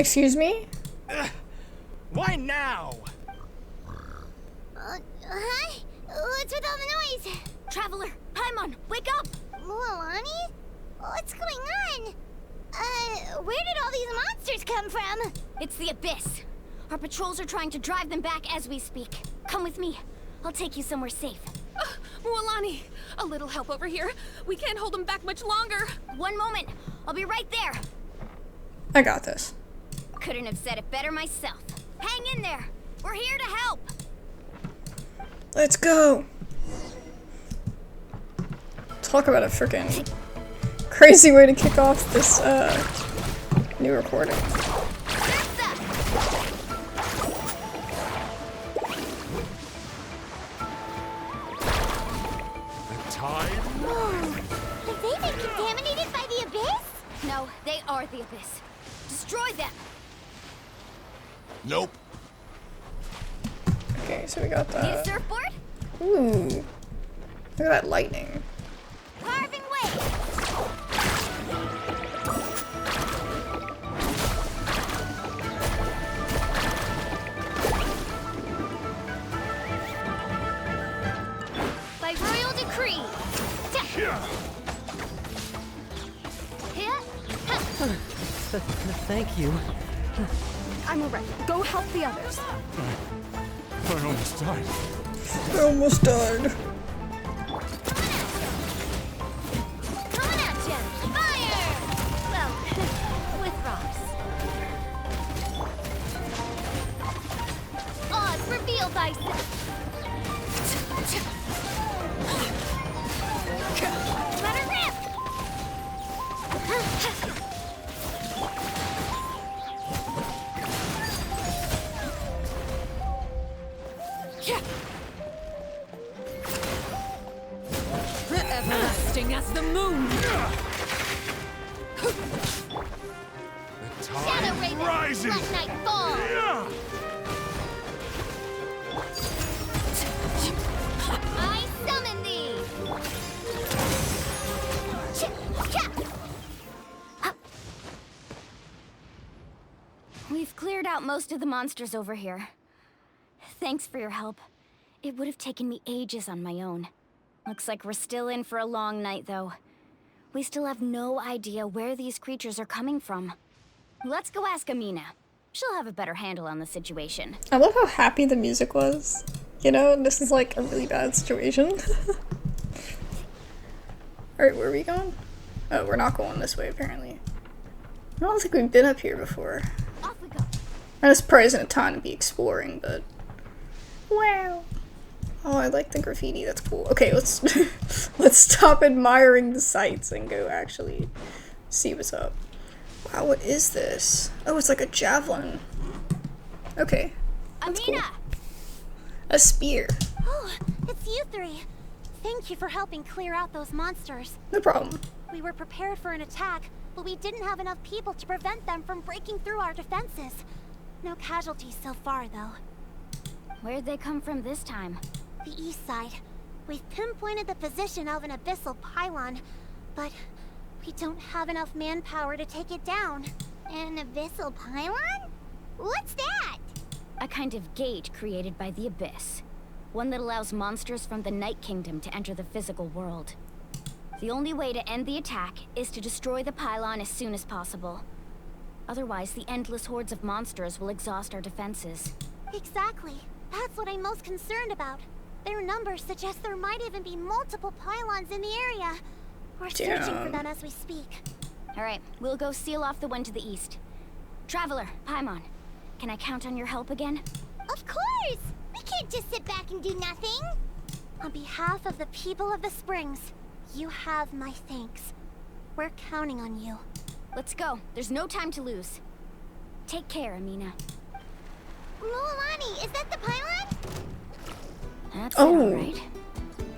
Excuse me? Why now? Huh? What's with all the noise? Traveler, Paimon, wake up! Mualani? What's going on? Where did all these monsters come from? It's the Abyss. Our patrols are trying to drive them back as we speak. Come with me. I'll take you somewhere safe. Mualani, a little help over here. We can't hold them back much longer. One moment. I'll be right there. I got this. Couldn't have said it better myself. Hang in there. We're here to help. Let's go. Talk about a freaking crazy way to kick off this new recording. Have they been contaminated by the Abyss? No, they are the Abyss. Destroy them. Nope. Okay, so we got Need a that. surfboard? Ooh. Look at that lightning. Carving waves. By royal decree. Thank you. I'm alright. Go help the others. I almost died. I almost died. Coming at ya! Fire! Well, with rocks. Odds revealed thyself. Let her rip! Everlasting as the moon. The Shadow time Raven, rises. let night fall. I summon thee. We've cleared out most of the monsters over here. Thanks for your help. It would have taken me ages on my own. Looks like we're still in for a long night, though. We still have no idea where these creatures are coming from. Let's go ask Amina. She'll have a better handle on the situation. I love how happy the music was. You know, this is like a really bad situation. Alright, where are we going? Oh, we're not going this way, apparently. I don't think we've been up here before. Off we go. And this probably isn't a time to be exploring, but... Wow. Oh, I like the graffiti. That's cool. Okay, let's let's stop admiring the sights and go actually see what's up. Wow, what is this? Oh, it's like a javelin. Okay. That's Amina! cool. A spear. Oh, it's you three. Thank you for helping clear out those monsters. No problem. We were prepared for an attack, but we didn't have enough people to prevent them from breaking through our defenses. No casualties so far, though. Where'd they come from this time? The east side. We've pinpointed the position of an abyssal pylon, but we don't have enough manpower to take it down. An abyssal pylon? What's that? A kind of gate created by the Abyss. One that allows monsters from the Night Kingdom to enter the physical world. The only way to end the attack is to destroy the pylon as soon as possible. Otherwise, the endless hordes of monsters will exhaust our defenses. Exactly. That's what I'm most concerned about. Their numbers suggest there might even be multiple pylons in the area. We're searching for them as we speak. Alright, we'll go seal off the one to the east. Traveler, Paimon, can I count on your help again? Of course! We can't just sit back and do nothing! On behalf of the people of the Springs, you have my thanks. We're counting on you. Let's go. There's no time to lose. Take care, Amina. Mualani, is that the pylon? That's Oh. it, all right.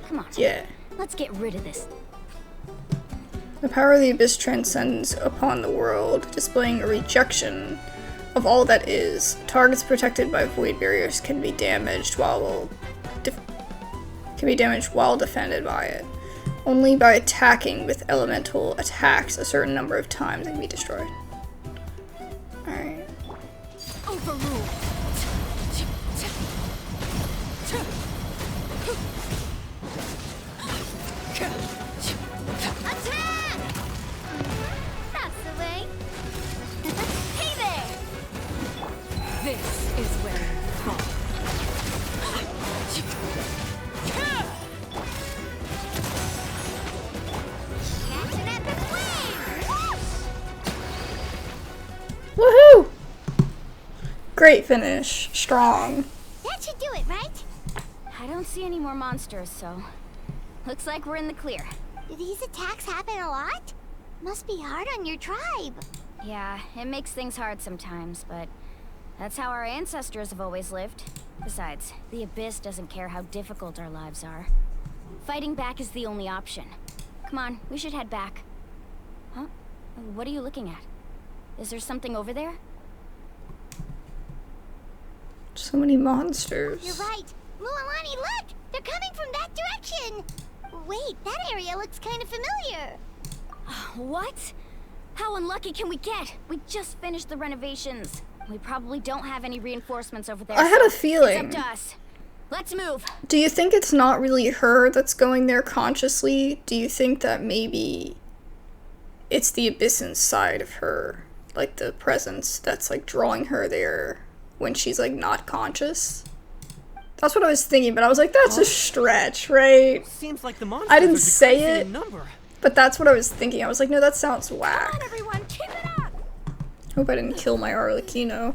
Come on. Yeah. Let's get rid of this. The power of the Abyss transcends upon the world, displaying a rejection of all that is. Targets protected by void barriers can be damaged while defended by it. Only by attacking with elemental attacks a certain number of times they can be destroyed. Alright. Great finish. Strong. That should do it, right? I don't see any more monsters, so looks like we're in the clear. Do these attacks happen a lot? Must be hard on your tribe. Yeah, it makes things hard sometimes, but that's how our ancestors have always lived. Besides, the Abyss doesn't care how difficult our lives are. Fighting back is the only option. Come on, we should head back. Huh? What are you looking at? Is there something over there? So many monsters. You're right. Mualani, look! They're coming from that direction! Wait, that area looks kind of familiar. What? How unlucky can we get? We just finished the renovations. We probably don't have any reinforcements over there. I had a so feeling. It's up to us. Let's move. Do you think it's not really her that's going there consciously? Do you think that maybe it's the Abyss inside of her, like the presence that's like drawing her there when she's like not conscious? That's what I was thinking, but I was like, that's a stretch, right? Seems like the monsters I didn't are say decreasing it. in number. But that's what I was thinking. I was like, no, that sounds Come whack. on, everyone, keep it up! Hope I didn't kill my Arlecchino.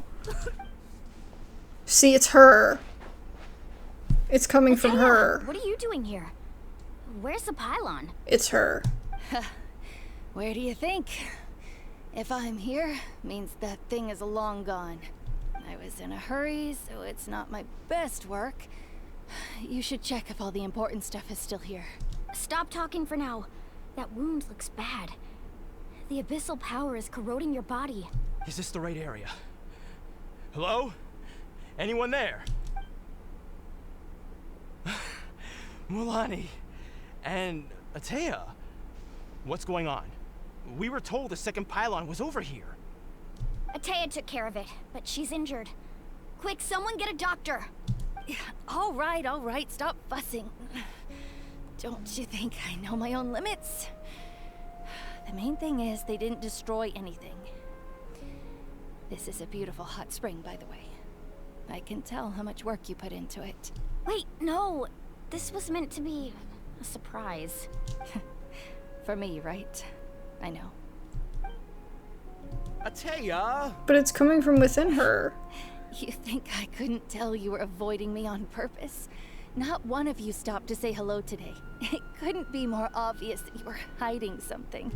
See, it's her. It's coming from Ataya, her. What are you doing here? Where's the pylon? It's her. Where do you think? If I'm here, means that thing is long gone. I was in a hurry, so it's not my best work. You should check if all the important stuff is still here. Stop talking for now. That wound looks bad. The abyssal power is corroding your body. Is this the right area? Hello? Anyone there? Mulani and Ataya. What's going on? We were told the second pylon was over here. Ataya took care of it, but she's injured. Quick, someone get a doctor. All right, stop fussing. Don't you think I know my own limits? The main thing is they didn't destroy anything. This is a beautiful hot spring, by the way. I can tell how much work you put into it. Wait, no. This was meant to be a surprise. For me, right? I know. Ataya! But it's coming from within her. You think I couldn't tell you were avoiding me on purpose? Not one of you stopped to say hello today. It couldn't be more obvious that you were hiding something.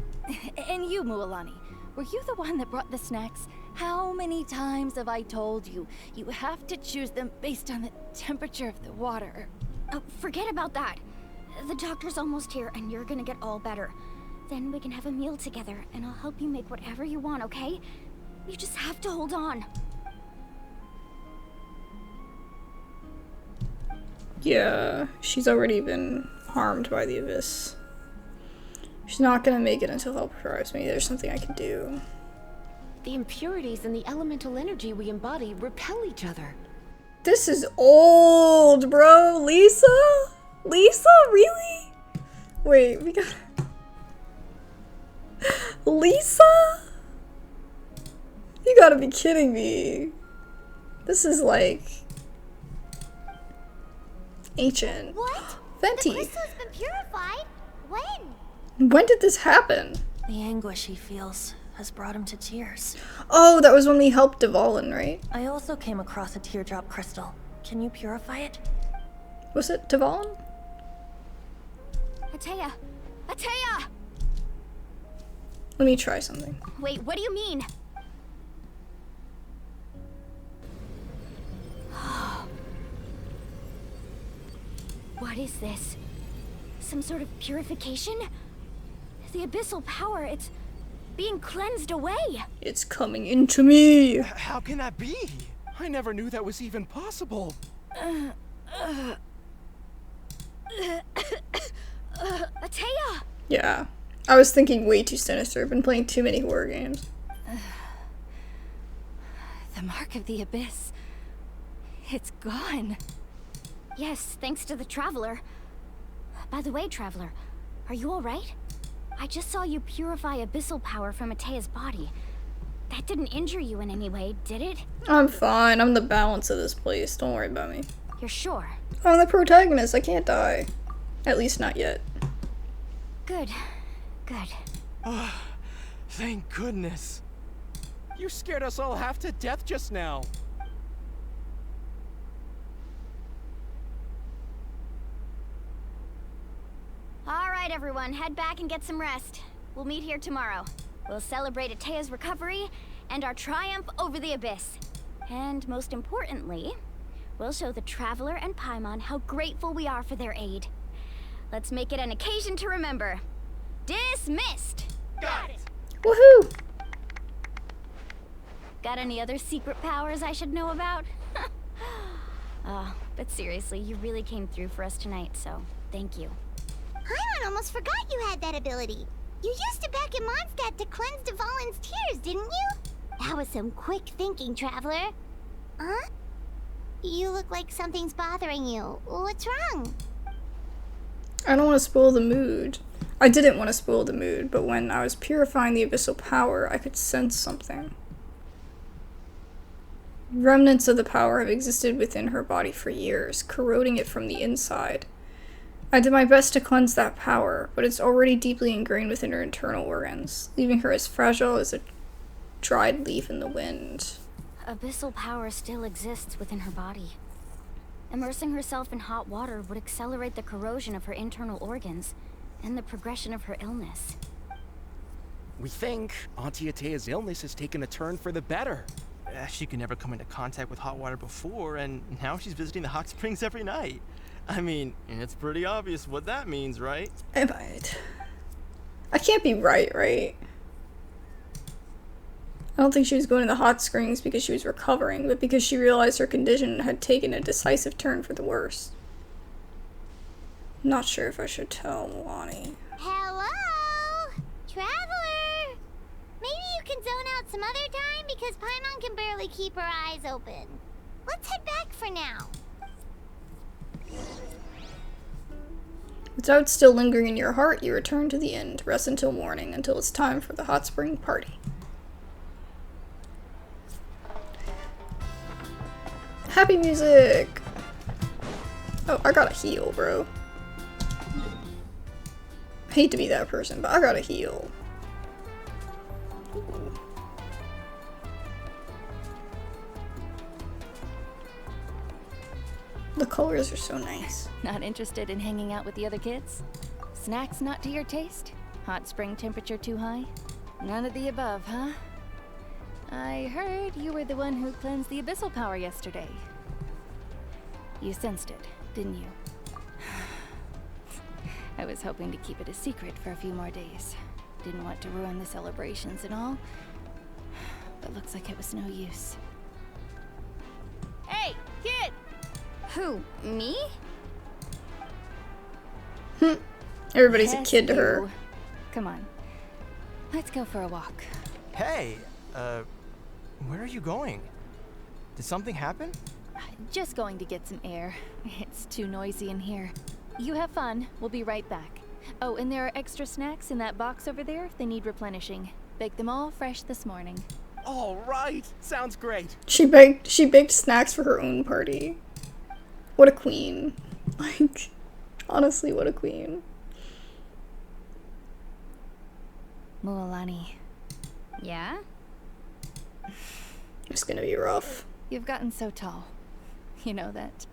And you, Mualani, were you the one that brought the snacks? How many times have I told you, you have to choose them based on the temperature of the water? Oh, forget about that. The doctor's almost here, and you're gonna get all better. Then we can have a meal together, and I'll help you make whatever you want, okay? You just have to hold on. Yeah, she's already been harmed by the Abyss. She's not gonna make it until help arrives. Maybe there's something I can do. The impurities and the elemental energy we embody repel each other. This is old, bro. Lisa? Lisa? Really? Wait, we got... Lisa? You gotta be kidding me. This is like... ancient. What? Venti. The crystal's been purified? When? When did this happen? The anguish he feels has brought him to tears. Oh, that was when we helped Dvalin, right? I also came across a teardrop crystal. Can you purify it? Was it Dvalin? Ataya! Ataya! Let me try something. Wait, what do you mean? What is this? Some sort of purification? The abyssal power, it's being cleansed away. It's coming into me. How can that be? I never knew that was even possible. Ataya! Yeah. I was thinking way too sinister. I've been playing too many horror games. The mark of the Abyss. It's gone. Yes, thanks to the Traveler. By the way, Traveler, are you alright? I just saw you purify abyssal power from Ataya's body. That didn't injure you in any way, did it? I'm fine. I'm the balance of this place. Don't worry about me. You're sure? I'm the protagonist. I can't die. At least not yet. Good. Good. Thank goodness. You scared us all half to death just now. Alright, everyone, head back and get some rest. We'll meet here tomorrow. We'll celebrate Atea's recovery and our triumph over the Abyss. And most importantly, we'll show the Traveler and Paimon how grateful we are for their aid. Let's make it an occasion to remember. Dismissed! Got it! Woohoo! Got any other secret powers I should know about? But seriously, you really came through for us tonight, so thank you. Paimon almost forgot you had that ability. You used it back in Mondstadt to cleanse Dvalin's tears, didn't you? That was some quick thinking, Traveler. Huh? You look like something's bothering you. What's wrong? I don't want to spoil the mood. I didn't want to spoil the mood, but when I was purifying the abyssal power, I could sense something. Remnants of the power have existed within her body for years, corroding it from the inside. I did my best to cleanse that power, but it's already deeply ingrained within her internal organs, leaving her as fragile as a dried leaf in the wind. Abyssal power still exists within her body. Immersing herself in hot water would accelerate the corrosion of her internal organs and the progression of her illness. We think Auntie Atea's illness has taken a turn for the better. She could never come into contact with hot water before, and now she's visiting the hot springs every night. I mean, it's pretty obvious what that means, right? I can't be right? I don't think she was going to the hot springs because she was recovering, but because she realized her condition had taken a decisive turn for the worse. Not sure if I should tell Milani. Hello? Traveler? Maybe you can zone out some other time because Paimon can barely keep her eyes open. Let's head back for now. With doubt still lingering in your heart, you return to the inn to rest until morning, until it's time for the hot spring party. Happy music! Oh, I gotta heal, bro. I hate to be that person, but I gotta heal. Ooh. The colors are so nice. Not interested in hanging out with the other kids? Snacks not to your taste? Hot spring temperature too high? None of the above, huh? I heard you were the one who cleansed the abyssal power yesterday. You sensed it, didn't you? I was hoping to keep it a secret for a few more days. Didn't want to ruin the celebrations and all. But looks like it was no use. Hey, kid! Who? Me? Everybody's a Yes, kid to her. you. Come on. Let's go for a walk. Hey, where are you going? Did something happen? Just going to get some air. It's too noisy in here. You have fun. We'll be right back. Oh, and there are extra snacks in that box over there if they need replenishing. Baked them all fresh this morning. All right, sounds great. She baked snacks for her own party. What a queen. Like, honestly, what a queen. Mualani, Yeah? It's gonna be rough. you've gotten so tall. You know that.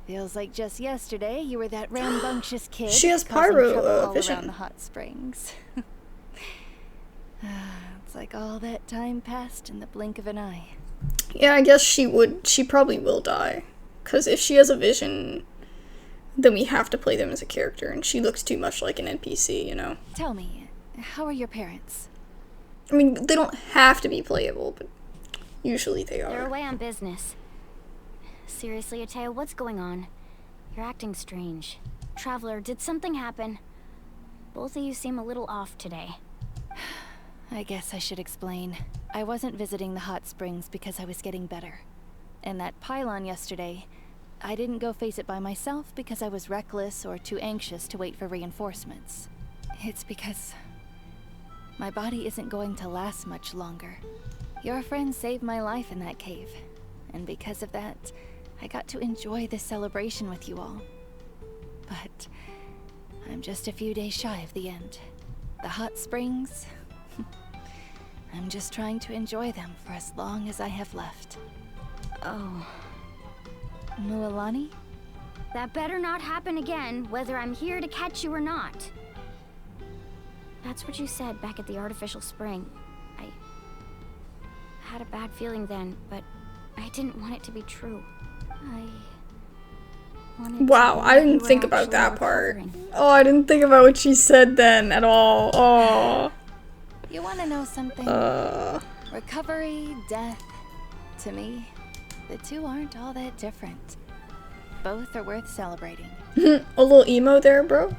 Feels like just yesterday you were that rambunctious kid. She has causing pyro, trouble all vision. around the hot springs. It's like all that time passed in the blink of an eye. Yeah, I guess she probably will die. Because if she has a vision, then we have to play them as a character, and she looks too much like an NPC, you know? Tell me, how are your parents? I mean, they don't have to be playable, but usually they They're are. away on business. Seriously, Atea, what's going on? You're acting strange. Traveler, did something happen? Both of you seem a little off today. I guess I should explain. I wasn't visiting the hot springs because I was getting better. And that pylon yesterday, I didn't go face it by myself because I was reckless or too anxious to wait for reinforcements. It's because my body isn't going to last much longer. Your friend saved my life in that cave, and because of that, I got to enjoy this celebration with you all. But I'm just a few days shy of the end. The hot springs, I'm just trying to enjoy them for as long as I have left. Oh. Mualani? That better not happen again, whether I'm here to catch you or not. That's what you said back at the artificial spring. I had a bad feeling then, but I didn't want it to be true. I wanted Wow, to I know you didn't were think about actually that part. recovering. Oh, I didn't think about what she said then at all. Oh. You want to know something? Recovery, death. To me, the two aren't all that different. Both are worth celebrating. A little emo there, bro.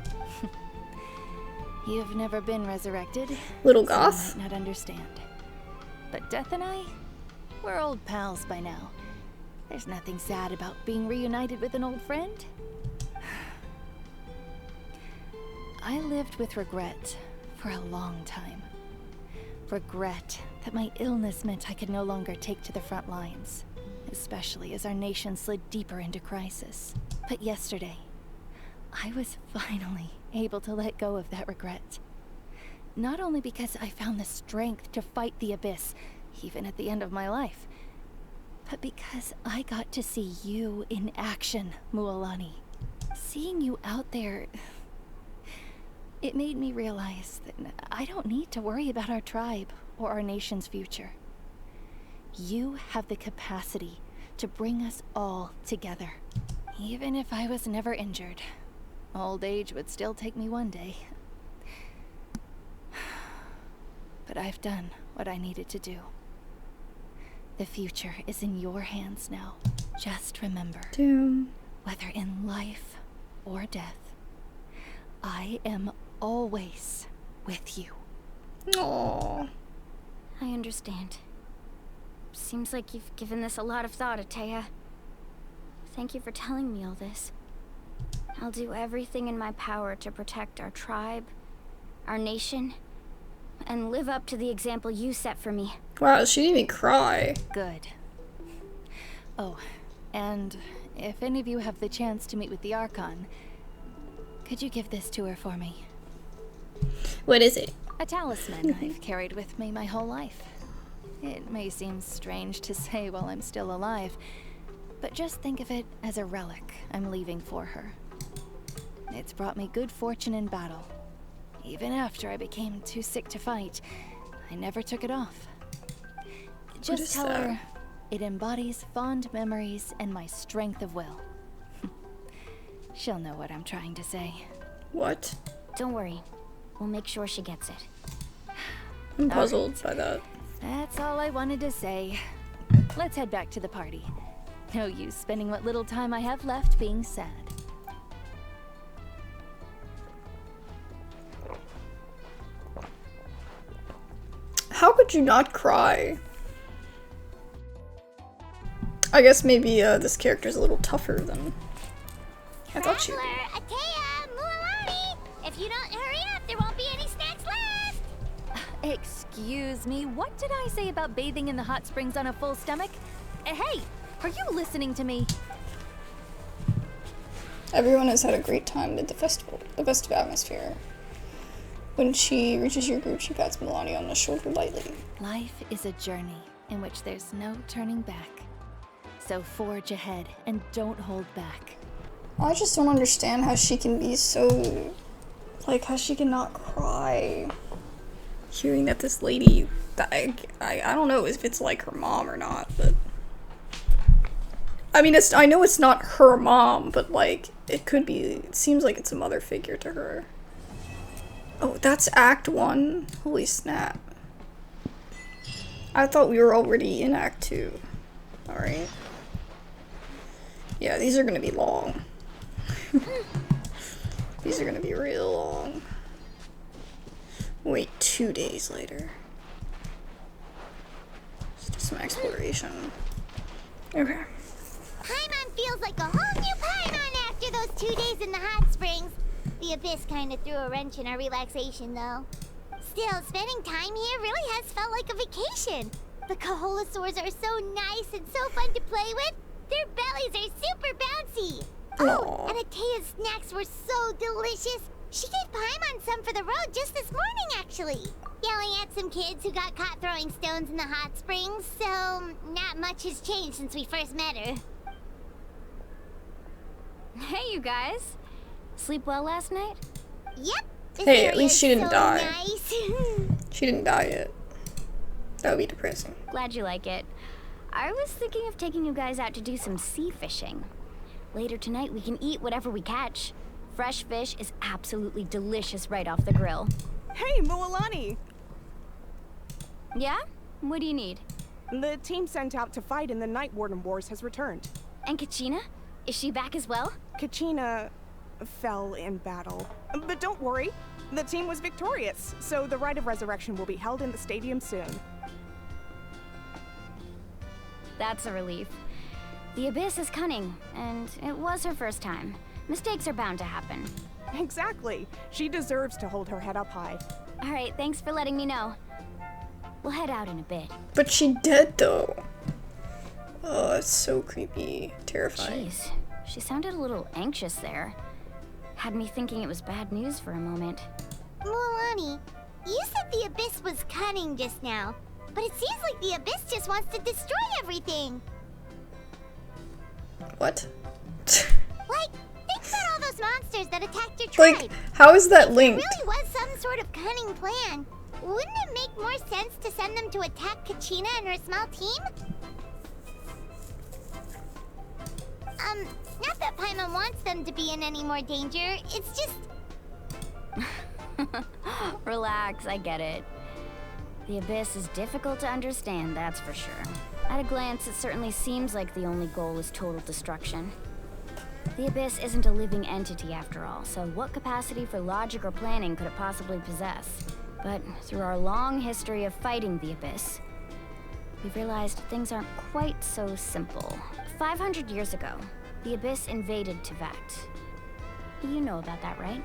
You've never been resurrected. Little so goth. you might not understand. But Death and I, we're old pals by now. There's nothing sad about being reunited with an old friend. I lived with regret for a long time. Regret that my illness meant I could no longer take to the front lines, especially as our nation slid deeper into crisis. But yesterday, I was finally able to let go of that regret. Not only because I found the strength to fight the abyss, even at the end of my life, but because I got to see you in action, Mualani. Seeing you out there, it made me realize that I don't need to worry about our tribe or our nation's future. You have the capacity to bring us all together. Even if I was never injured, old age would still take me one day. But I've done what I needed to do. The future is in your hands now. Just remember, whether in life or death, I am always with you. Aww. I understand. Seems like you've given this a lot of thought, Atea. Thank you for telling me all this. I'll do everything in my power to protect our tribe, our nation, and live up to the example you set for me. Wow, she didn't even cry. Good. Oh, and if any of you have the chance to meet with the Archon, could you give this to her for me? What is it? A talisman I've carried with me my whole life. It may seem strange to say while I'm still alive, but just think of it as a relic I'm leaving for her. It's brought me good fortune in battle. Even after I became too sick to fight, I never took it off. Just tell her it embodies fond memories and my strength of will. She'll know what I'm trying to say. What? Don't worry. We'll make sure she gets it. I'm puzzled by that. That's all I wanted to say. Let's head back to the party. No use spending what little time I have left being sad. How could you not cry? I guess maybe this character's a little tougher than I thought she would. Traveler, Atea, Mualani! If you don't hurry up, there won't be any snacks left! Excuse me, what did I say about bathing in the hot springs on a full stomach? Hey, are you listening to me? Everyone has had a great time at the festival, the festive atmosphere. When she reaches your group, she pats Milani on the shoulder lightly. Life is a journey in which there's no turning back. So forge ahead and don't hold back. I just don't understand how she can be so, like, how she cannot cry. Hearing that this lady, I don't know if it's like her mom or not, but I mean, I know it's not her mom, but like, it could be. It seems like it's a mother figure to her. Oh, that's Act 1. Holy snap. I thought we were already in Act 2. Alright. Yeah, these are gonna be long. These are gonna be real long. Wait, 2 days later. Let's do some exploration. Okay. Paimon feels like a whole new Paimon after those 2 days in the hot springs. The abyss kind of threw a wrench in our relaxation, though. Still, spending time here really has felt like a vacation. The Kaholasaurs are so nice and so fun to play with. Their bellies are super bouncy. Oh, and Atea's snacks were so delicious. She gave Paimon some for the road just this morning, actually. Yelling at some kids who got caught throwing stones in the hot springs, so not much has changed since we first met her. Hey, you guys. Sleep well last night? Yep. This Hey, at area least is she didn't so die. Nice. She didn't die yet. That would be depressing. Glad you like it. I was thinking of taking you guys out to do some sea fishing. Later tonight, we can eat whatever we catch. Fresh fish is absolutely delicious right off the grill. Hey, Mualani! Yeah? What do you need? The team sent out to fight in the Night Warden Wars has returned. And Kachina? Is she back as well? Kachina fell in battle. But don't worry, the team was victorious, so the Rite of Resurrection will be held in the stadium soon. That's a relief. The Abyss is cunning, and it was her first time. Mistakes are bound to happen. Exactly. She deserves to hold her head up high. All right, thanks for letting me know. We'll head out in a bit. But she dead though. Oh, that's so creepy. Terrifying. Jeez, she sounded a little anxious there. Had me thinking it was bad news for a moment. Mualani, you said the Abyss was cunning just now, but it seems like the Abyss just wants to destroy everything. What? Like, think about all those monsters that attacked your tribe. Like, how is that If linked? there really was some sort of cunning plan, wouldn't it make more sense to send them to attack Kachina and her small team? Not that Paimon wants them to be in any more danger, it's just... Relax, I get it. The Abyss is difficult to understand, that's for sure. At a glance, it certainly seems like the only goal is total destruction. The Abyss isn't a living entity after all, so what capacity for logic or planning could it possibly possess? But through our long history of fighting the Abyss, we've realized things aren't quite so simple. 500 years ago, the Abyss invaded Teyvat. You know about that, right?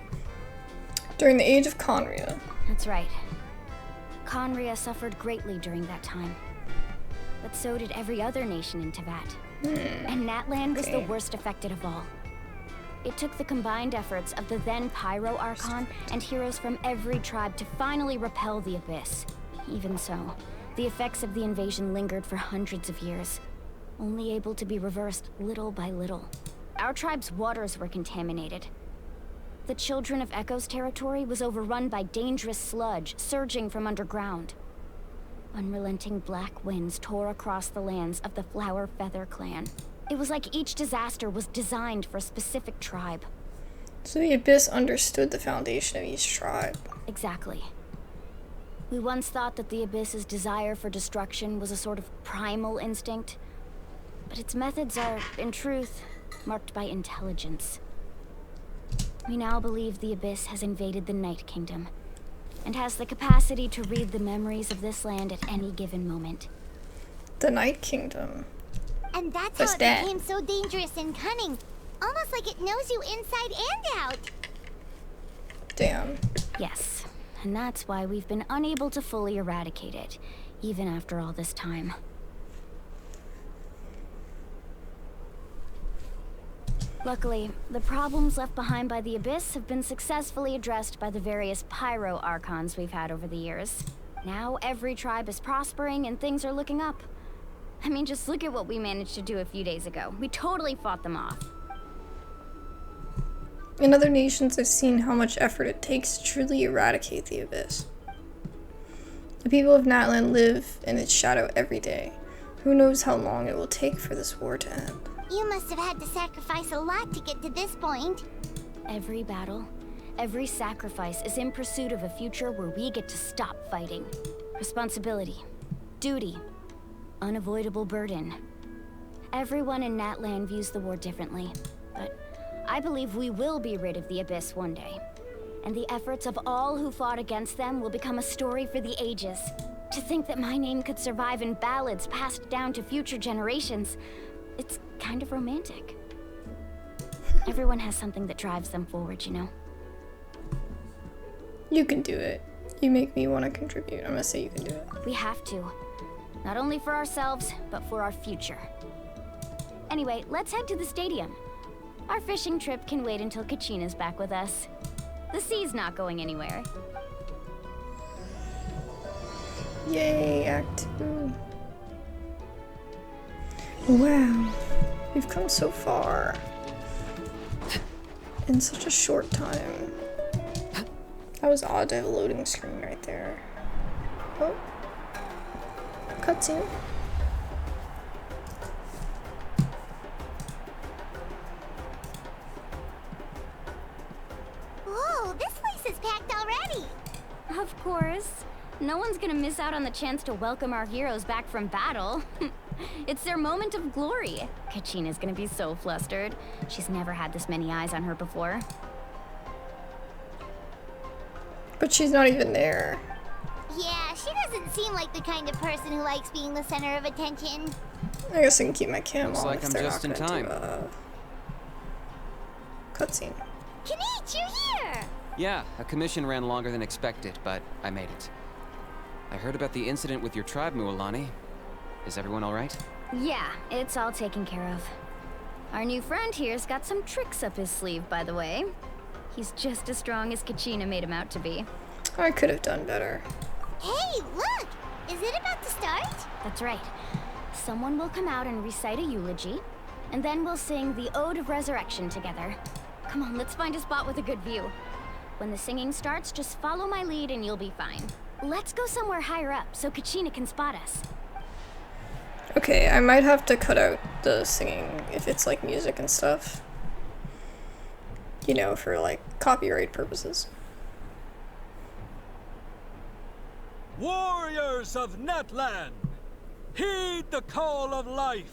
During the age of Conria. That's right. Conria suffered greatly during that time. But so did every other nation in Teyvat. And Natlan was the worst affected of all. It took the combined efforts of the then Pyro Archon and heroes from every tribe to finally repel the Abyss. Even so, the effects of the invasion lingered for hundreds of years, only able to be reversed little by little. Our tribe's waters were contaminated. The Children of Echo's territory was overrun by dangerous sludge surging from underground. Unrelenting black winds tore across the lands of the Flower Feather clan. It was like each disaster was designed for a specific tribe. So the Abyss understood the foundation of each tribe. Exactly. We once thought that the Abyss's desire for destruction was a sort of primal instinct, but its methods are, in truth, marked by intelligence. We now believe the Abyss has invaded the Night Kingdom, and has the capacity to read the memories of this land at any given moment. The Night Kingdom. And that's What's how it that? became so dangerous and cunning. Almost like it knows you inside and out. Damn. Yes, and that's why we've been unable to fully eradicate it, even after all this time. Luckily, the problems left behind by the Abyss have been successfully addressed by the various Pyro Archons we've had over the years. Now every tribe is prospering and things are looking up. I mean, just look at what we managed to do a few days ago. We totally fought them off. In other nations, I've seen how much effort it takes to truly eradicate the Abyss. The people of Natlan live in its shadow every day. Who knows how long it will take for this war to end. You must have had to sacrifice a lot to get to this point. Every battle, every sacrifice is in pursuit of a future where we get to stop fighting. Responsibility, duty, unavoidable burden. Everyone in Natlan views the war differently, but I believe we will be rid of the Abyss one day. And the efforts of all who fought against them will become a story for the ages. To think that my name could survive in ballads passed down to future generations, it's kind of romantic. Everyone has something that drives them forward, you know? You can do it. You make me want to contribute. I'm gonna say you can do it. We have to. Not only for ourselves, but for our future. Anyway, let's head to the stadium. Our fishing trip can wait until Kachina's back with us. The sea's not going anywhere. Yay, Act II. Wow. We've come so far. in such a short time. That was odd to have a loading screen right there. Oh. Cutscene. Whoa, this place is packed already. Of course. No one's gonna miss out on the chance to welcome our heroes back from battle. It's their moment of glory. Kachina's gonna be so flustered. She's never had this many eyes on her before. But she's not even there. Yeah, she doesn't seem like the kind of person who likes being the center of attention. I guess I can keep my cam Looks on like if I'm they're just not in gonna time. do a cutscene. Kanich, you're here! Yeah, a commission ran longer than expected, but I made it. I heard about the incident with your tribe, Mualani. Is everyone all right? Yeah, it's all taken care of. Our new friend here's got some tricks up his sleeve, by the way. He's just as strong as Kachina made him out to be. I could have done better. Hey, look! Is it about to start? That's right. Someone will come out and recite a eulogy, and then we'll sing the Ode of Resurrection together. Come on, let's find a spot with a good view. When the singing starts, just follow my lead and you'll be fine. Let's go somewhere higher up so Kachina can spot us. Okay, I might have to cut out the singing if it's like music and stuff. You know, for like copyright purposes. Warriors of Natlan, heed the call of life.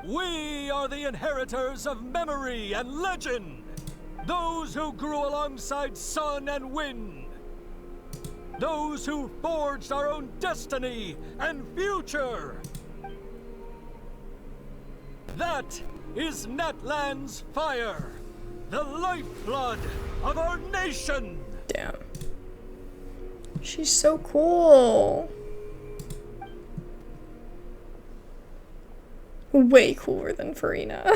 We are the inheritors of memory and legend. Those who grew alongside sun and wind. Those who forged our own destiny and future. That is Natlan's fire, the lifeblood of our nation. Damn. She's so cool. Way cooler than Farina.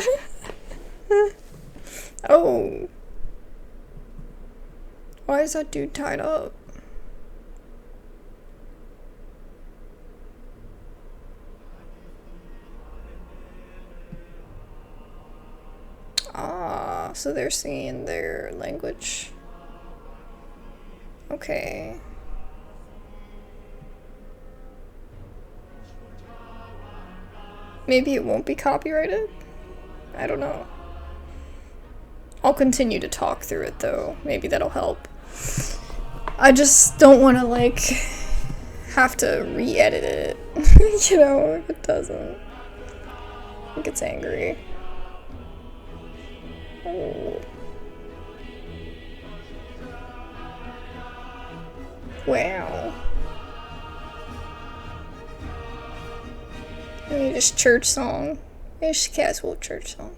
Oh. Why is that dude tied up? Ah, so they're singing their language. Okay. Maybe it won't be copyrighted? I don't know. I'll continue to talk through it though. Maybe that'll help. I just don't want to like have to re-edit it. You know, if it doesn't. It gets angry. Oh. Wow. Maybe just church song. Maybe just casual church song.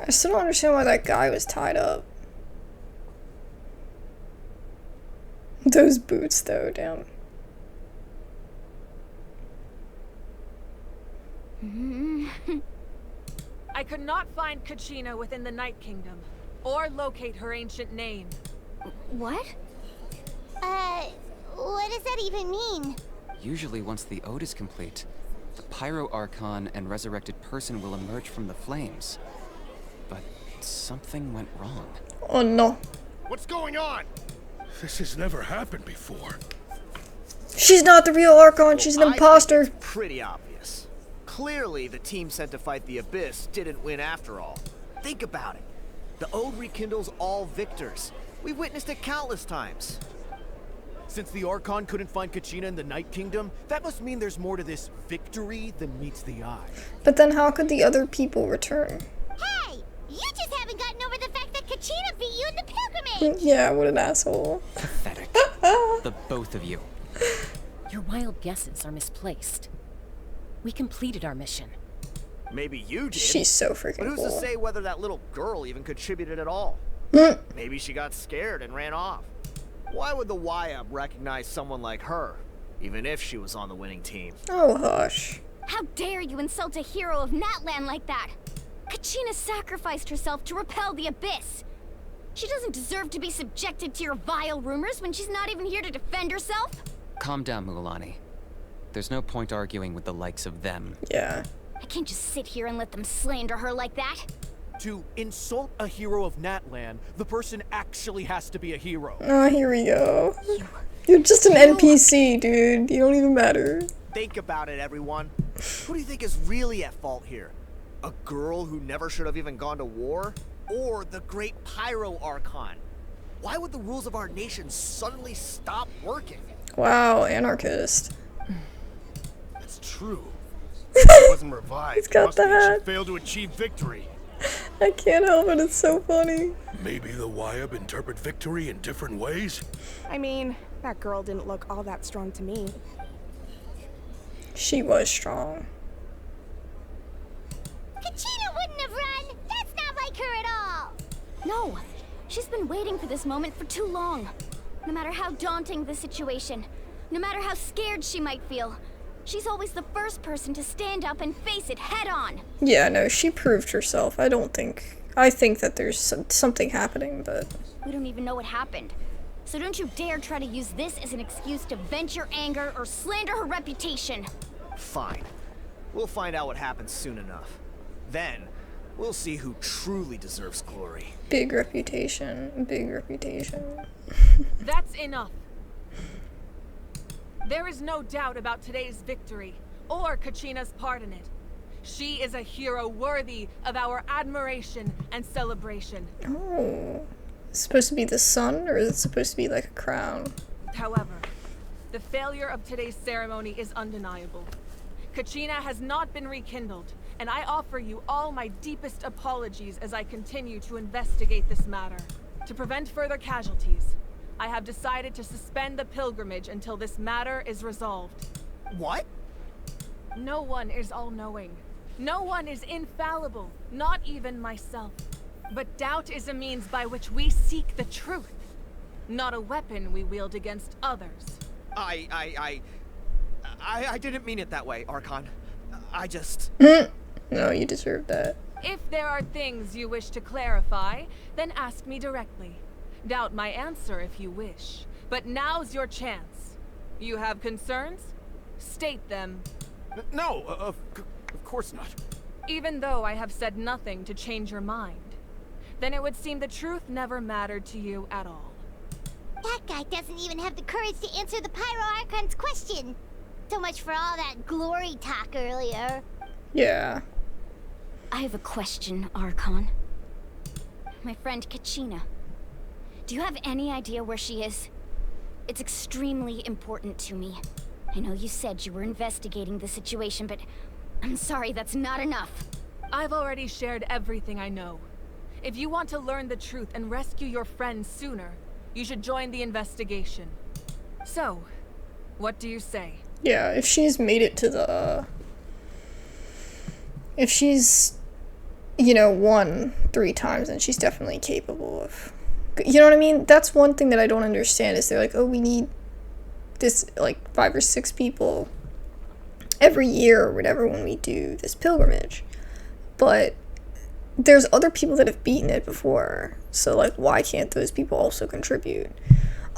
I still don't understand why that guy was tied up. Those boots though, damn. I could not find Kachina within the Night Kingdom, or locate her ancient name. What? What does that even mean? Usually once the ode is complete, the Pyro Archon and resurrected person will emerge from the flames. But something went wrong. Oh no. What's going on? This has never happened before. She's not the real Archon, she's an imposter. It's pretty obvious. Clearly, the team sent to fight the Abyss didn't win after all. Think about it. The Ode rekindles all victors. We've witnessed it countless times. Since the Archon couldn't find Kachina in the Night Kingdom, that must mean there's more to this victory than meets the eye. But then how could the other people return? Hey! You just haven't gotten over the fact that Kachina beat you in the pilgrimage! Yeah, what an asshole. Pathetic. The both of you. Your wild guesses are misplaced. We completed our mission. Maybe you did. She's so freaking But who's cool. to say whether that little girl even contributed at all? Maybe she got scared and ran off. Why would the YUP recognize someone like her, even if she was on the winning team? Oh, hush. How dare you insult a hero of Natlan like that? Kachina sacrificed herself to repel the Abyss. She doesn't deserve to be subjected to your vile rumors when she's not even here to defend herself. Calm down, Mualani. There's no point arguing with the likes of them. Yeah. I can't just sit here and let them slander her like that. To insult a hero of Natlan, the person actually has to be a hero. Oh, here we go. You're just an NPC, dude. You don't even matter. Think about it, everyone. Who do you think is really at fault here? A girl who never should have even gone to war? Or the great Pyro Archon? Why would the rules of our nation suddenly stop working? Wow, anarchist. That's true. It wasn't revived. He's got Must mean that. she failed to achieve victory. I can't help it, it's so funny. Maybe the Wyab interpret victory in different ways? I mean, that girl didn't look all that strong to me. She was strong. Kachina wouldn't have run! That's not like her at all! No, she's been waiting for this moment for too long. No matter how daunting the situation, no matter how scared she might feel, she's always the first person to stand up and face it head on. Yeah, no, she proved herself. I think that there's something happening, but... We don't even know what happened. So don't you dare try to use this as an excuse to vent your anger or slander her reputation. Fine. We'll find out what happens soon enough. Then, we'll see who truly deserves glory. Big reputation. Big reputation. That's enough. There is no doubt about today's victory, or Kachina's part in it. She is a hero worthy of our admiration and celebration. Oh. It's supposed to be the sun, or is it supposed to be like a crown? However, the failure of today's ceremony is undeniable. Kachina has not been rekindled, and I offer you all my deepest apologies as I continue to investigate this matter. To prevent further casualties, I have decided to suspend the pilgrimage until this matter is resolved. What? No one is all-knowing. No one is infallible, not even myself. But doubt is a means by which we seek the truth, not a weapon we wield against others. I didn't mean it that way, Archon. I just... No, you deserve that. If there are things you wish to clarify, then ask me directly. Doubt my answer if you wish. But now's your chance. You have concerns? State them. No, of course not. Even though I have said nothing to change your mind, then it would seem the truth never mattered to you at all. That guy doesn't even have the courage to answer the Pyro Archon's question. So much for all that glory talk earlier. Yeah. I have a question, Archon. My friend Kachina. Do you have any idea where she is? It's extremely important to me. I know you said you were investigating the situation, but I'm sorry, that's not enough. I've already shared everything I know. If you want to learn the truth and rescue your friend sooner, you should join the investigation. So, what do you say? Yeah, if she's made it to the... If she's, you know, won 3 times, then she's definitely capable of... You know what I mean? That's one thing that I don't understand, is they're like, oh, we need this, like, 5 or 6 people every year or whatever when we do this pilgrimage. But there's other people that have beaten it before, so, like, why can't those people also contribute?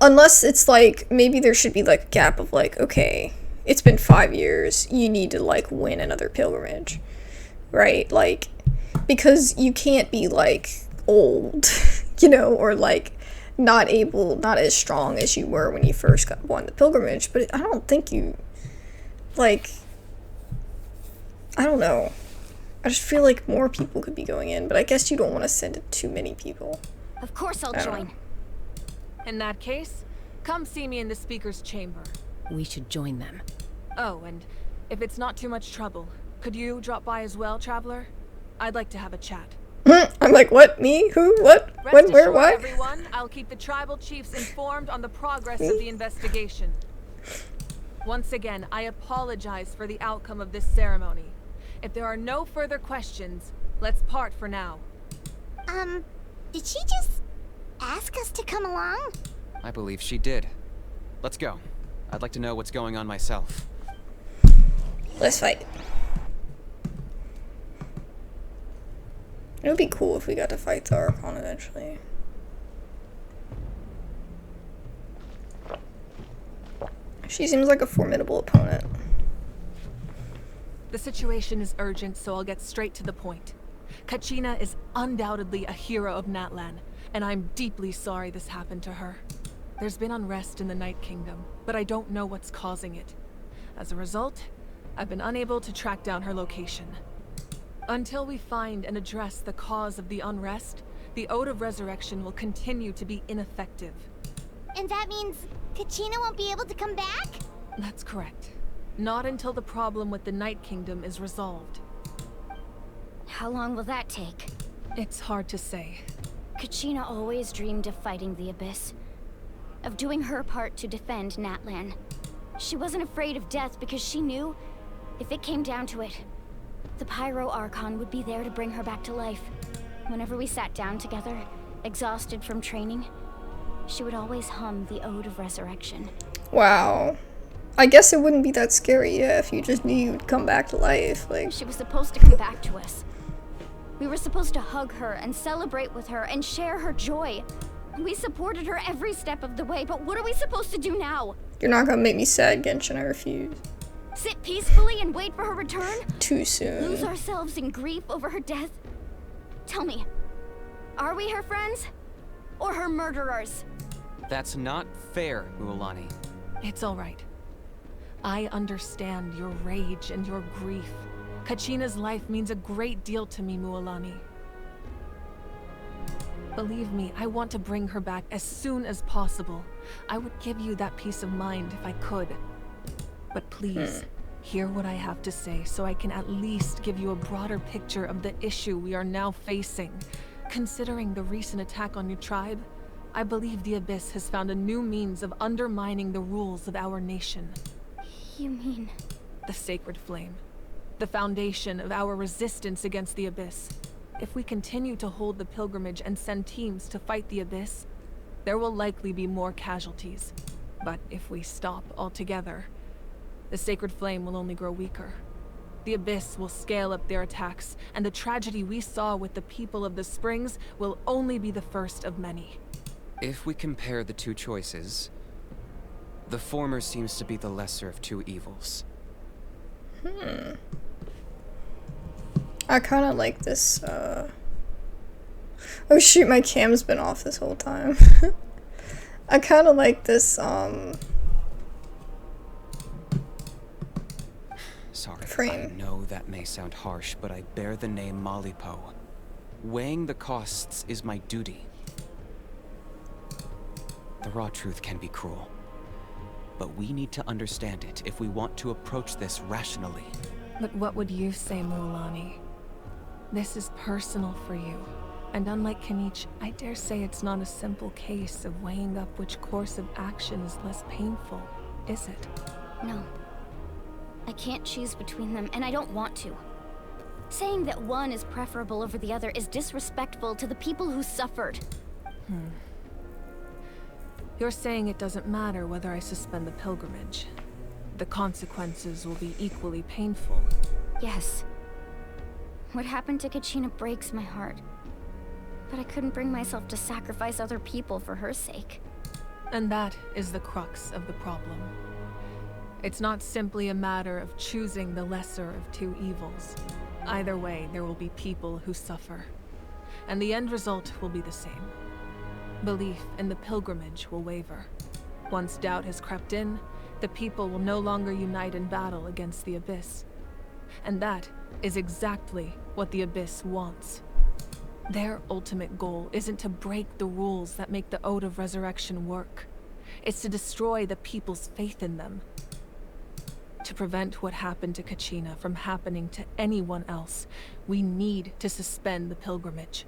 Unless it's, like, maybe there should be, like, a gap of, like, okay, it's been 5 years, you need to, like, win another pilgrimage, right? Like, because you can't be, like, old, you know, or, like, not as strong as you were when you first won the pilgrimage, but I don't think you, like, I don't know. I just feel like more people could be going in, but I guess you don't want to send it too many people. Of course I'll join. In that case, come see me in the speaker's chamber. We should join them. Oh, and if it's not too much trouble, could you drop by as well, Traveler? I'd like to have a chat. I'm like, what? Me? Who? What? Rest When? Where? assured, Why? everyone, I'll keep the tribal chiefs informed on the progress of the investigation. Once again, I apologize for the outcome of this ceremony. If there are no further questions, let's part for now. Did she just ask us to come along? I believe she did. Let's go. I'd like to know what's going on myself. Let's fight. It would be cool if we got to fight the Archon eventually. She seems like a formidable opponent. The situation is urgent, so I'll get straight to the point. Kachina is undoubtedly a hero of Natlan, and I'm deeply sorry this happened to her. There's been unrest in the Night Kingdom, but I don't know what's causing it. As a result, I've been unable to track down her location. Until we find and address the cause of the unrest, the Ode of Resurrection will continue to be ineffective. And that means Kachina won't be able to come back? That's correct. Not until the problem with the Night Kingdom is resolved. How long will that take? It's hard to say. Kachina always dreamed of fighting the Abyss. Of doing her part to defend Natlan. She wasn't afraid of death because she knew, if it came down to it, the Pyro Archon would be there to bring her back to life. Whenever we sat down together, exhausted from training, she would always hum the Ode of Resurrection. Wow. I guess it wouldn't be that scary, yeah, if you just knew you'd come back to life. Like, she was supposed to come back to us. We were supposed to hug her and celebrate with her and share her joy. We supported her every step of the way, but what are we supposed to do now? You're not gonna make me sad, Genshin, I refuse. Sit peacefully and wait for her return? Too soon. Lose ourselves in grief over her death? Tell me, are we her friends? Or her murderers? That's not fair, Mualani. It's all right. I understand your rage and your grief. Kachina's life means a great deal to me, Mualani. Believe me, I want to bring her back as soon as possible. I would give you that peace of mind if I could. But please, hear what I have to say so I can at least give you a broader picture of the issue we are now facing. Considering the recent attack on your tribe, I believe the Abyss has found a new means of undermining the rules of our nation. You mean? The Sacred Flame. The foundation of our resistance against the Abyss. If we continue to hold the pilgrimage and send teams to fight the Abyss, there will likely be more casualties. But if we stop altogether, the Sacred Flame will only grow weaker. The Abyss will scale up their attacks, and the tragedy we saw with the people of the Springs will only be the first of many. If we compare the two choices, the former seems to be the lesser of two evils. I kind of like this, Oh shoot, my cam's been off this whole time. I kind of like this, Sorry, frame. I know that may sound harsh, but I bear the name Malipo. Weighing the costs is my duty. The raw truth can be cruel, but we need to understand it if we want to approach this rationally. But what would you say, Mualani? This is personal for you, and unlike Kanich, I dare say it's not a simple case of weighing up which course of action is less painful, is it? No. I can't choose between them, and I don't want to. Saying that one is preferable over the other is disrespectful to the people who suffered. You're saying it doesn't matter whether I suspend the pilgrimage. The consequences will be equally painful. Yes. What happened to Kachina breaks my heart. But I couldn't bring myself to sacrifice other people for her sake. And that is the crux of the problem. It's not simply a matter of choosing the lesser of two evils. Either way, there will be people who suffer. And the end result will be the same. Belief in the pilgrimage will waver. Once doubt has crept in, the people will no longer unite in battle against the Abyss. And that is exactly what the Abyss wants. Their ultimate goal isn't to break the rules that make the Ode of Resurrection work. It's to destroy the people's faith in them. To prevent what happened to Kachina from happening to anyone else, we need to suspend the pilgrimage.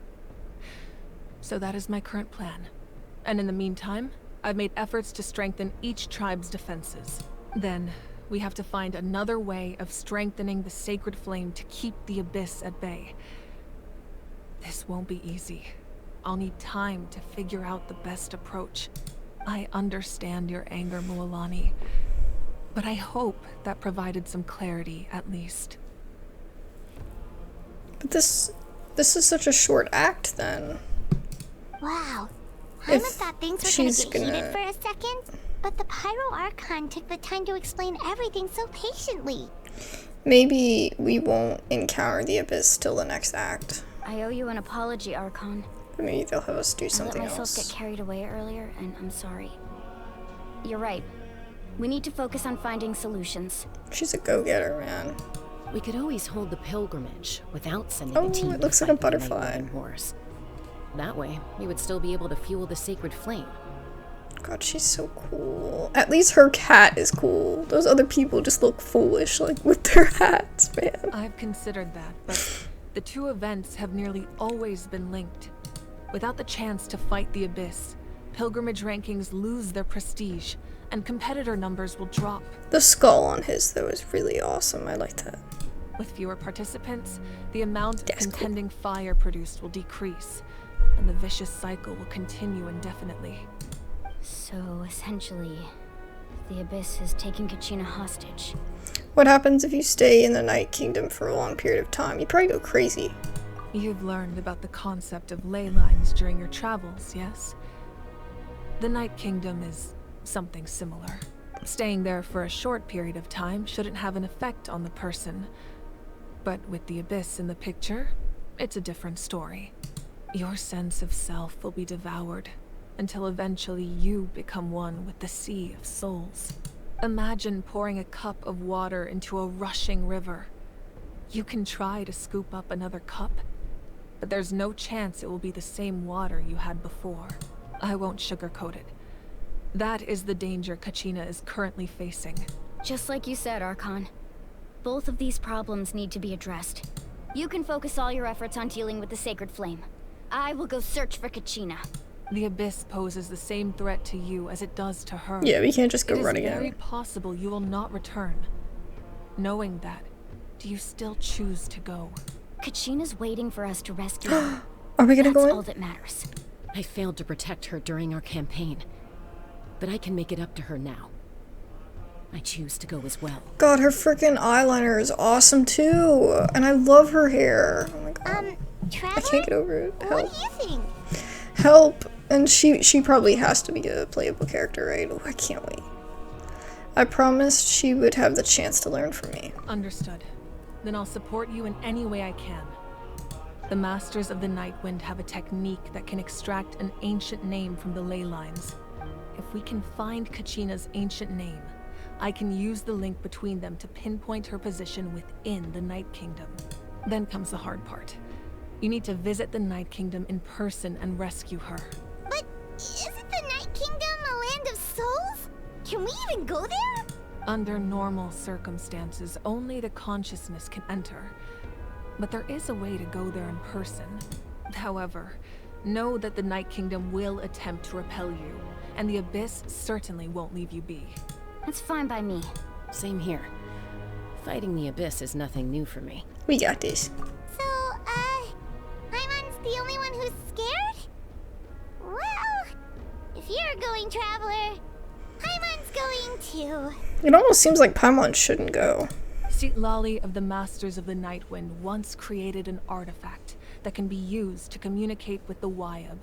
So that is my current plan. And in the meantime, I've made efforts to strengthen each tribe's defenses. Then, we have to find another way of strengthening the Sacred Flame to keep the Abyss at bay. This won't be easy. I'll need time to figure out the best approach. I understand your anger, Mualani, but I hope that provided some clarity, at least. But this is such a short act, then. Wow. I thought things were she's gonna get heated for a second, but the Pyro Archon took the time to explain everything so patiently. Maybe we won't encounter the Abyss till the next act. I owe you an apology, Archon. But maybe they'll have us do something I let myself else. get carried away earlier, and I'm sorry. You're right. We need to focus on finding solutions. She's a go-getter, man. We could always hold the pilgrimage without sending Oh, a team it looks to like a fight the butterfly. Nightwing horse. That way, we would still be able to fuel the sacred flame. God, she's so cool. At least her cat is cool. Those other people just look foolish, like, with their hats, man. I've considered that, but the two events have nearly always been linked. Without the chance to fight the Abyss, pilgrimage rankings lose their prestige, and competitor numbers will drop. The skull on his, though, is really awesome. I like that. With fewer participants, the amount of contending fire produced will decrease, and the vicious cycle will continue indefinitely. So, essentially, the Abyss has taken Kachina hostage. What happens if you stay in the Night Kingdom for a long period of time? You probably go crazy. You've learned about the concept of ley lines during your travels, yes? The Night Kingdom is something similar. Staying there for a short period of time shouldn't have an effect on the person. But with the Abyss in the picture, it's a different story. Your sense of self will be devoured, until eventually you become one with the Sea of Souls. Imagine pouring a cup of water into a rushing river. You can try to scoop up another cup, but there's no chance it will be the same water you had before. I won't sugarcoat it. That is the danger Kachina is currently facing. Just like you said, Archon. Both of these problems need to be addressed. You can focus all your efforts on dealing with the Sacred Flame. I will go search for Kachina. The Abyss poses the same threat to you as it does to her. Yeah, we can't just go run It is again. very possible you will not return. Knowing that, do you still choose to go? Kachina's waiting for us to rescue her. Are we gonna go in? That's all that matters. I failed to protect her during our campaign, but I can make it up to her now. I choose to go as well. God, her freaking eyeliner is awesome too, and I love her hair. Oh my god. Trevor? I can't get over it. Help. What do you think? Help. And she probably has to be a playable character, right? Oh, I can't wait. I promised she would have the chance to learn from me. Understood. Then I'll support you in any way I can. The Masters of the Nightwind have a technique that can extract an ancient name from the ley lines. If we can find Kachina's ancient name, I can use the link between them to pinpoint her position within the Night Kingdom. Then comes the hard part. You need to visit the Night Kingdom in person and rescue her. But isn't the Night Kingdom a land of souls? Can we even go there? Under normal circumstances, only the consciousness can enter. But there is a way to go there in person. However, know that the Night Kingdom will attempt to repel you, and the Abyss certainly won't leave you be. That's fine by me. Same here. Fighting the Abyss is nothing new for me. We got this. So, Paimon's the only one who's scared? Well, if you're going, Traveler, Paimon's going too. It almost seems like Paimon shouldn't go. Citlali of the Masters of the Nightwind once created an artifact that can be used to communicate with the Wyab.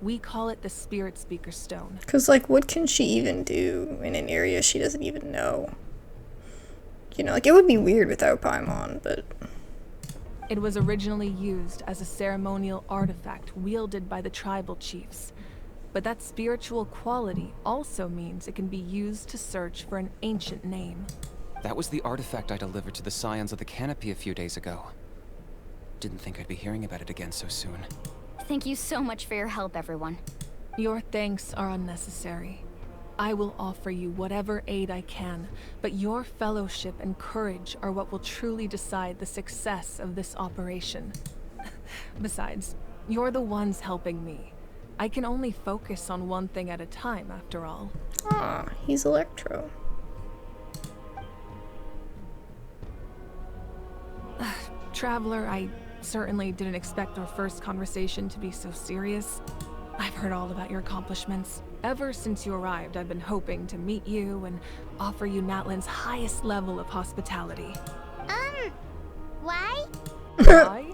We call it the Spirit Speaker Stone. Because, like, what can she even do in an area she doesn't even know? You know, like, it would be weird without Paimon, but... It was originally used as a ceremonial artifact wielded by the tribal chiefs. But that spiritual quality also means it can be used to search for an ancient name. That was the artifact I delivered to the Scions of the Canopy a few days ago. Didn't think I'd be hearing about it again so soon. Thank you so much for your help, everyone. Your thanks are unnecessary. I will offer you whatever aid I can, but your fellowship and courage are what will truly decide the success of this operation. Besides, you're the ones helping me. I can only focus on one thing at a time, after all. Ah, he's Electro. Traveler, I certainly didn't expect our first conversation to be so serious. I've heard all about your accomplishments. Ever since you arrived, I've been hoping to meet you and offer you Natlan's highest level of hospitality. Why? Why?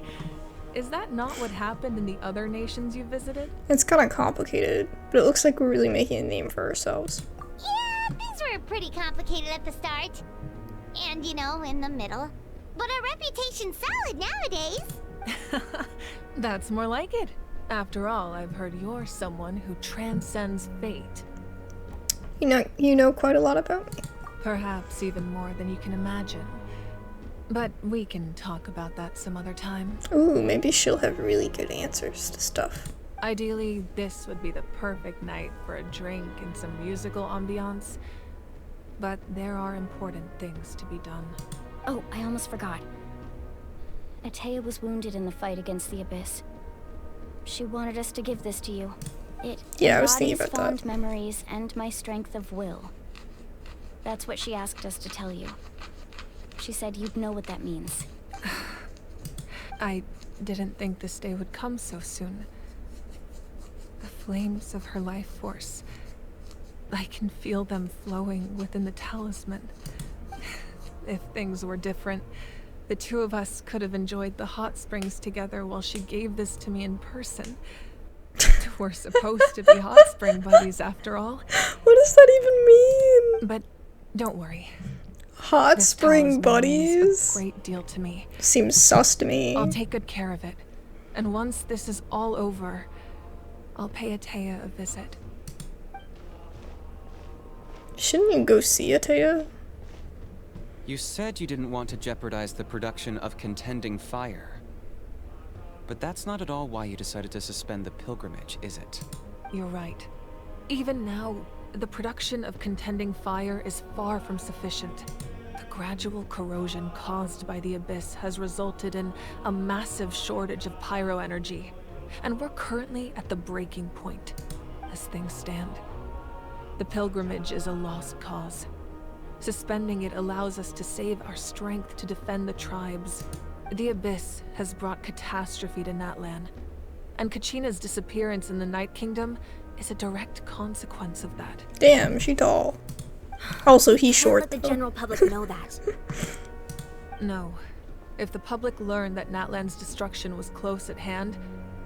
Is that not what happened in the other nations you visited? It's kind of complicated, but it looks like we're really making a name for ourselves. Yeah, things were pretty complicated at the start. And, you know, in the middle. But a reputation's solid nowadays. That's more like it. After all, I've heard you're someone who transcends fate. You know quite a lot about me. Perhaps even more than you can imagine. But we can talk about that some other time. Ooh, maybe she'll have really good answers to stuff. Ideally, this would be the perfect night for a drink and some musical ambiance. But there are important things to be done. Oh, I almost forgot. Atea was wounded in the fight against the Abyss. She wanted us to give this to you. It I was thinking about fond that. memories and my strength of will. That's what she asked us to tell you. She said you'd know what that means. I didn't think this day would come so soon. The flames of her life force. I can feel them flowing within the talisman. If things were different, the two of us could have enjoyed the hot springs together while she gave this to me in person. We're supposed to be hot spring buddies after all. What does that even mean? But don't worry. Hot This spring talisman buddies? means a great deal to me. Seems sus to me. I'll take good care of it. And once this is all over, I'll pay Atea a visit. Shouldn't you go see Atea? You said you didn't want to jeopardize the production of Contending Fire. But that's not at all why you decided to suspend the pilgrimage, is it? You're right. Even now, the production of Contending Fire is far from sufficient. The gradual corrosion caused by the Abyss has resulted in a massive shortage of pyro energy, and we're currently at the breaking point, as things stand. The pilgrimage is a lost cause. Suspending it allows us to save our strength to defend the tribes. The Abyss has brought catastrophe to Natlan, and Kachina's disappearance in the Night Kingdom is a direct consequence of that. Damn, she tall. Also, he's short. Let the though. general public know that. No. If the public learned that Natlan's destruction was close at hand,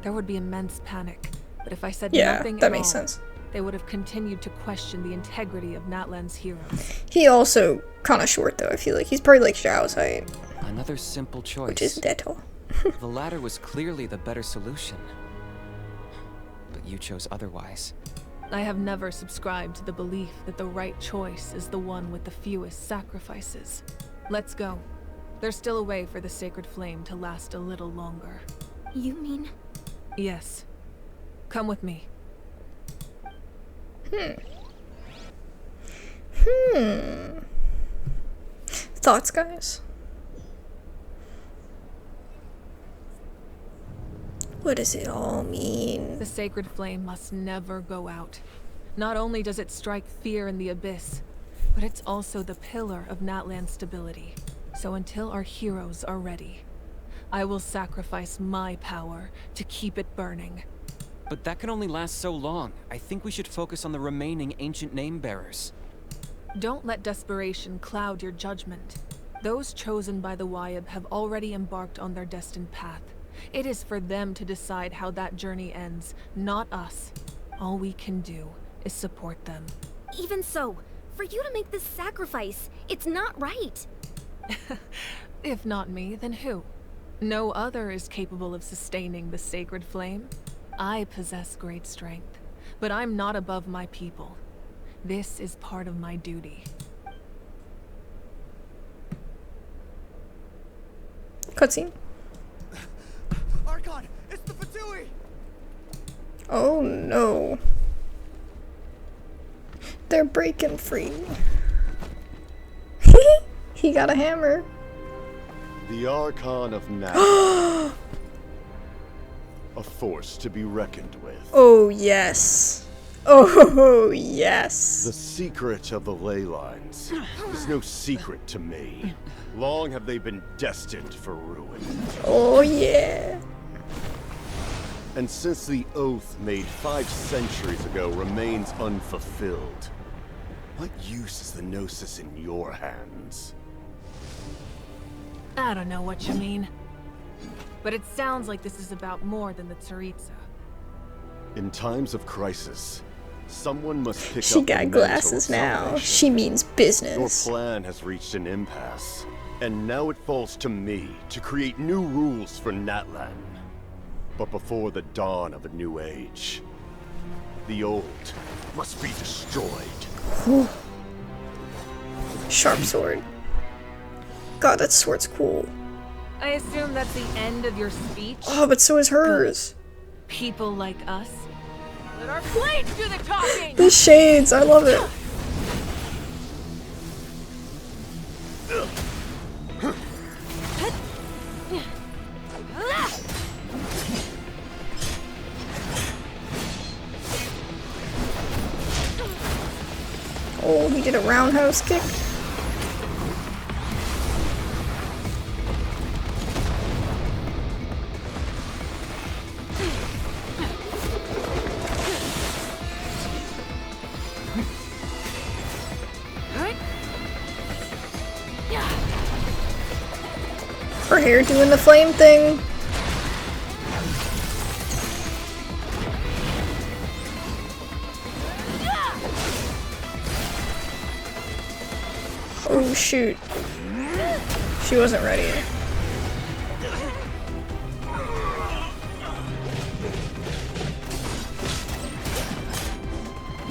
there would be immense panic. But if I said nothing that at makes all, sense. they would have continued to question the integrity of Natlan's heroes. He also kind of short though. I feel like he's probably like Zhao's height, Another simple choice. which isn't that tall. The latter was clearly the better solution. But you chose otherwise. I have never subscribed to the belief that the right choice is the one with the fewest sacrifices. Let's go. There's still a way for the sacred flame to last a little longer. You mean? Yes. Come with me. Thoughts, guys? What does it all mean? The sacred flame must never go out. Not only does it strike fear in the Abyss, but it's also the pillar of Natlan's stability. So until our heroes are ready, I will sacrifice my power to keep it burning. But that can only last so long. I think we should focus on the remaining ancient name bearers. Don't let desperation cloud your judgment. Those chosen by the Wyab have already embarked on their destined path. It is for them to decide how that journey ends, not us. All we can do is support them. Even so, for you to make this sacrifice, it's not right. If not me, then who? No other is capable of sustaining the sacred flame. I possess great strength, but I'm not above my people. This is part of my duty. Cutscene. Archon, it's the Fatui! Oh no. They're breaking free. He got a hammer. The Archon of Natlan. A force to be reckoned with. Oh yes. Oh yes. The secret of the ley lines is no secret to me. Long have they been destined for ruin. Oh yeah. And since the oath made 5 centuries ago remains unfulfilled, what use is the Gnosis in your hands? I don't know what you mean. But it sounds like this is about more than the Tsaritsa. In times of crisis, Someone must pick She up got the mantle glasses of now. salvation. She means Your business. plan has reached an impasse, and now it falls to me to create new rules for Natlan. But before the dawn of a new age, the old must be destroyed. Whew. Sharp sword. God, that sword's cool. I assume that's the end of your speech? Oh, but so is hers. People like us? Let our blades do the talking! The shades, I love it. Oh, he did a roundhouse kick. Her hair doing the flame thing. Oh shoot. She wasn't ready.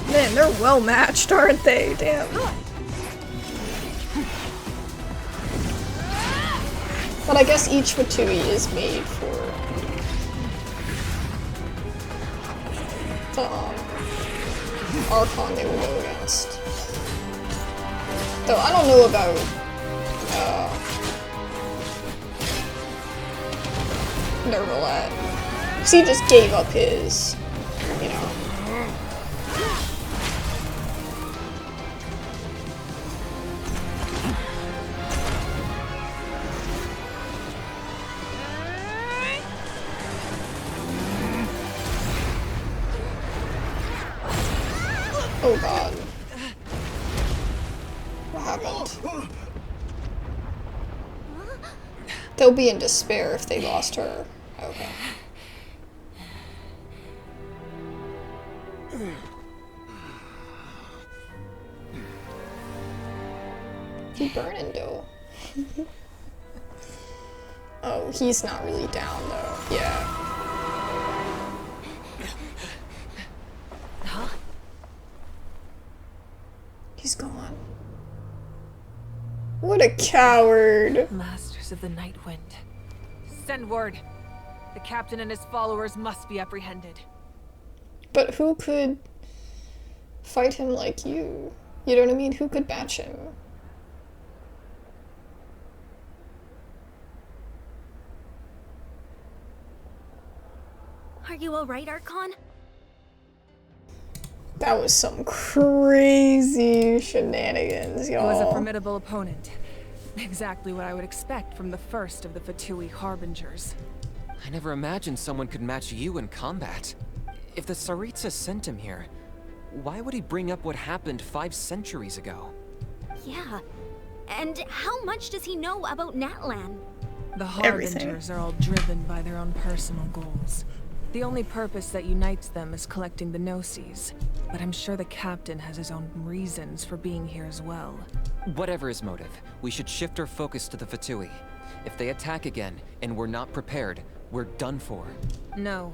Man, they're well matched, aren't they? Damn. But I guess each Fatui is made for the Archon they will go against. Though I don't know about Nervalet. Because he just gave up his, you know. Oh god. What happened? They'll be in despair if they lost her. Okay. He burning though. Oh, he's not really down though. Yeah. He's gone. What a coward. Masters of the Night Wind. Send word. The captain and his followers must be apprehended. But who could fight him like you? You know what I mean? Who could match him? Are you alright, Archon? That was some crazy shenanigans, y'all. He was a formidable opponent. Exactly what I would expect from the first of the Fatui Harbingers. I never imagined someone could match you in combat. If the Tsaritsa sent him here, why would he bring up what happened 5 centuries ago? Yeah. And how much does he know about Natlan? The Harbingers are all driven by their own personal goals. The only purpose that unites them is collecting the Gnosis. But I'm sure the captain has his own reasons for being here as well. Whatever his motive, we should shift our focus to the Fatui. If they attack again, and we're not prepared, we're done for. No.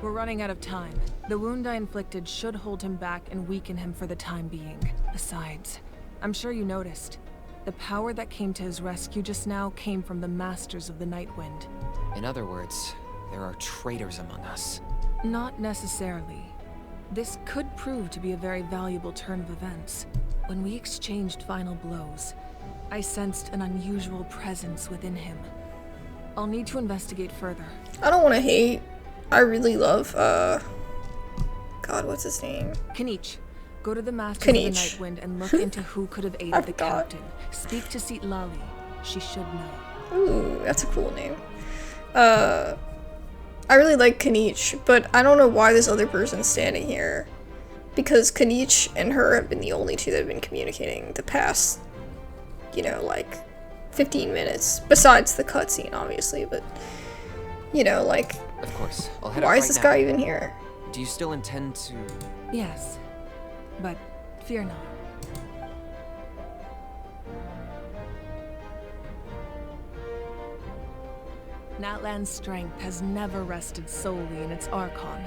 We're running out of time. The wound I inflicted should hold him back and weaken him for the time being. Besides, I'm sure you noticed. The power that came to his rescue just now came from the Masters of the Night Wind. In other words, there are traitors among us. Not necessarily. This could prove to be a very valuable turn of events. When we exchanged final blows, I sensed an unusual presence within him. I'll need to investigate further. I don't want to hate. I really love, God, what's his name? Kanich. Go to the Masters of the Night Wind and look into who could have aided the captain. Speak to Seat Lali. She should know. Ooh, that's a cool name. I really like Kanich, but I don't know why this other person's standing here. Because Kanich and her have been the only two that have been communicating the past, you know, like 15 minutes. Besides the cutscene, obviously, but, you know, like, of course. I'll head why up is right this now. guy even here? Do you still intend to... Yes. But fear not. Natlan's strength has never rested solely in its Archon.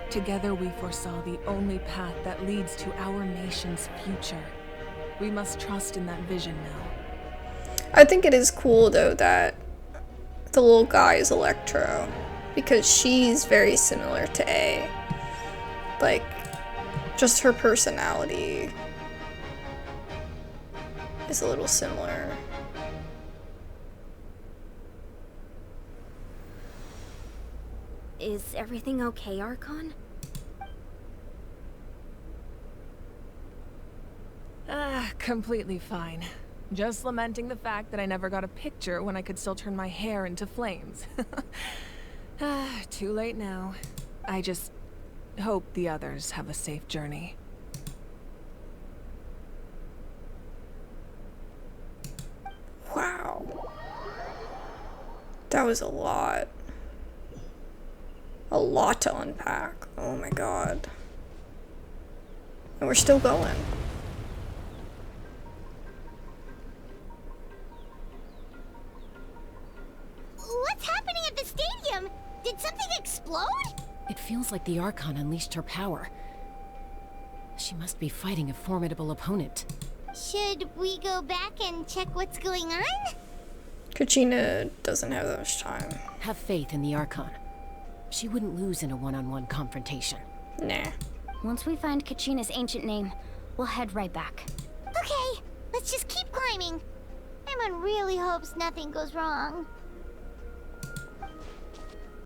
Together we foresaw the only path that leads to our nation's future. We must trust in that vision now. I think it is cool though that the little guy is Electro, because she's very similar to A. Like, just her personality is a little similar. Is everything okay, Archon? Completely fine. Just lamenting the fact that I never got a picture when I could still turn my hair into flames. Too late now. I just hope the others have a safe journey. Wow. That was a lot. A lot to unpack. Oh my god. And we're still going. What's happening at the stadium? Did something explode? It feels like the Archon unleashed her power. She must be fighting a formidable opponent. Should we go back and check what's going on? Kachina doesn't have that much time. Have faith in the Archon. She wouldn't lose in a one-on-one confrontation. Nah. Once we find Kachina's ancient name, we'll head right back. Okay, let's just keep climbing. Emon really hopes nothing goes wrong.